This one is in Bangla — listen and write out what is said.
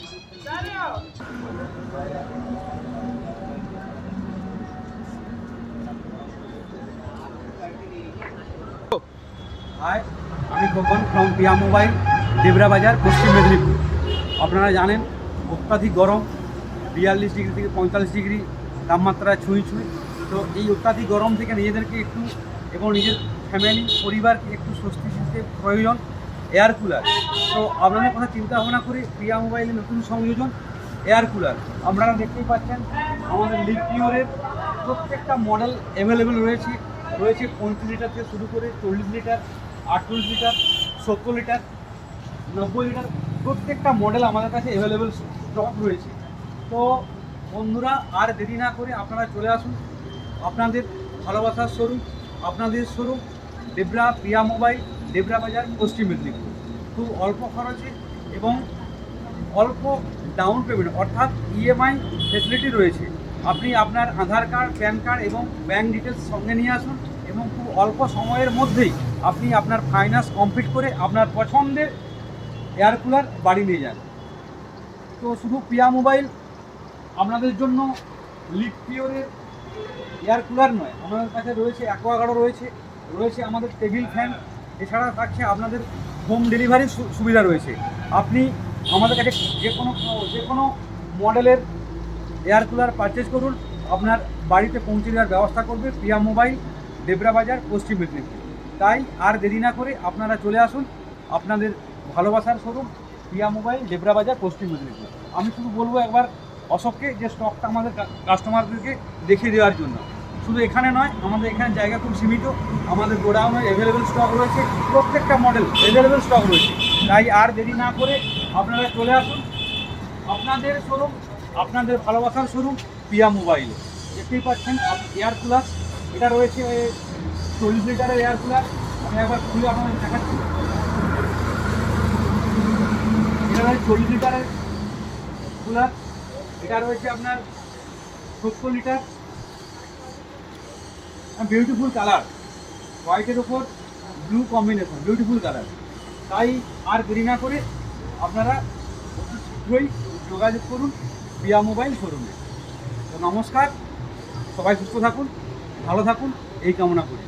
হাই, আমি Khokon from Piya mobile, Debra বাজার, পশ্চিম মেদিনীপুর। আপনারা জানেন অত্যাধিক গরম, 42 ডিগ্রি থেকে 45 ডিগ্রি তাপমাত্রা ছুঁই। তো এই অত্যাধিক গরম থেকে নিজেদেরকে একটু এবং নিজের ফ্যামিলি পরিবারকে একটু স্বস্তি দিতে প্রয়োজন এয়ার কুলার। তো আপনাদের কথা চিন্তা ভাবনা করে পিয়া মোবাইলের নতুন সংযোজন এয়ার কুলার আপনারা দেখতেই পাচ্ছেন। আমাদের লিপিওরের প্রত্যেকটা মডেল অ্যাভেলেবেল রয়েছে 35 লিটার থেকে শুরু করে 40 লিটার, 48 লিটার, 70 লিটার, 90 লিটার, প্রত্যেকটা মডেল আমাদের কাছে অ্যাভেলেবেল স্টক রয়েছে। তো বন্ধুরা, আর দেরি না করে আপনারা চলে আসুন আপনাদের ভালোবাসার শোরুম, আপনাদের শোরুম দেবরা পিয়া মোবাইল, দেবরা বাজার, পশ্চিম মেদিনীপুর। খুব অল্প খরচে এবং অল্প ডাউন পেমেন্ট অর্থাৎ ইএমআই ফেসিলিটি রয়েছে। আপনি আপনার আধার কার্ড, প্যান কার্ড এবং ব্যাঙ্ক ডিটেলস সঙ্গে নিয়ে আসুন এবং খুব অল্প সময়ের মধ্যেই আপনি আপনার ফাইন্যান্স কমপ্লিট করে আপনার পছন্দের এয়ার কুলার বাড়ি নিয়ে যান। তো শুধু পিয়া মোবাইল আপনাদের জন্য লিপিওরের এয়ার কুলার নয়, আমাদের কাছে রয়েছে অ্যাকোয়াগার্ডও রয়েছে আমাদের টেবিল ফ্যান। এছাড়া থাকছে আপনাদের হোম ডেলিভারির সুবিধা রয়েছে। আপনি আমাদের কাছে যে কোনো মডেলের এয়ার কুলার পারচেজ করুন, আপনার বাড়িতে পৌঁছে দেওয়ার ব্যবস্থা করবে পিয়া মোবাইল, দেবরা বাজার, পশ্চিম মেদিনীপুর। তাই আর দেরি না করে আপনারা চলে আসুন আপনাদের ভালোবাসার শোরুম পিয়া মোবাইল, দেবরা বাজার, পশ্চিম মেদিনীপুর। আমি শুধু বলবো একবার অশোককে যে স্টকটা আমাদের কাস্টমারদেরকে দেখিয়ে দেওয়ার জন্য। শুধু এখানে নয়, আমাদের এখানে জায়গা খুব সীমিত, আমাদের গোডাউনে অ্যাভেলেবেল স্টক রয়েছে, প্রত্যেকটা মডেল অ্যাভেলেবেল স্টক রয়েছে। তাই আর দেরি না করে আপনারা চলে আসুন আপনাদের শোরুম, আপনাদের ভালোবাসার শোরুম পিয়া মোবাইল। দেখতেই পাচ্ছেন এয়ার কুলার, এটা রয়েছে 40 লিটারের এয়ার কুলার। আমি একবার খুলে আপনাদের দেখাচ্ছি। এটা রয়েছে 40 লিটারের কুলার। এটা রয়েছে আপনার 70 লিটার। বিউটিফুল কালার, হোয়াইটের উপর ব্লু কম্বিনেশন, বিউটিফুল কালার। তাই আর দেরি না করে আপনারা অতি শীঘ্রই যোগাযোগ করুন পিয়া মোবাইল শোরুমে। তো নমস্কার, সবাই সুস্থ থাকুন, ভালো থাকুন, এই কামনা করি।